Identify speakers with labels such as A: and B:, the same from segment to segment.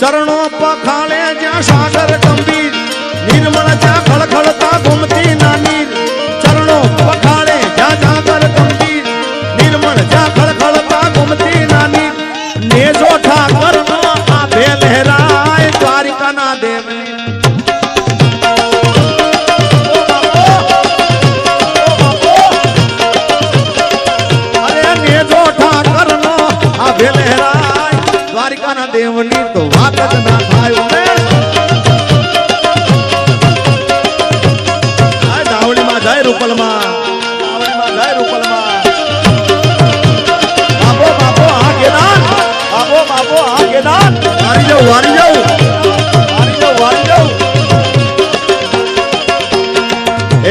A: ચરણો પખાળે જ્યાં સાગર ગંભીર નિર્મળ જ્યાં ખળખળતા ઘૂમતી નાની ચરણો પખાળે જ્યાં સાગર ગંભીર નિર્મળ જ્યાં ખળખળતા ઘૂમતી નાની નેજો ઠાકરનો આભે લહેરાય દ્વારિકાના દેવની દેવની તો વાત જ ના થાય દાવડીમાં જાય રૂપલમાં જાય રૂપલમાં બાપો બાપો આ કેદાન બાપો બાપો આ કેદાન વારી જાઉં એ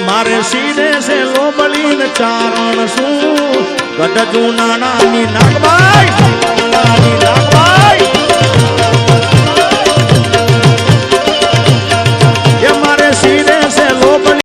A: મારે સીને છે લોબલીન ચારણ શું ગઢ જૂના નાની નાગભાઈ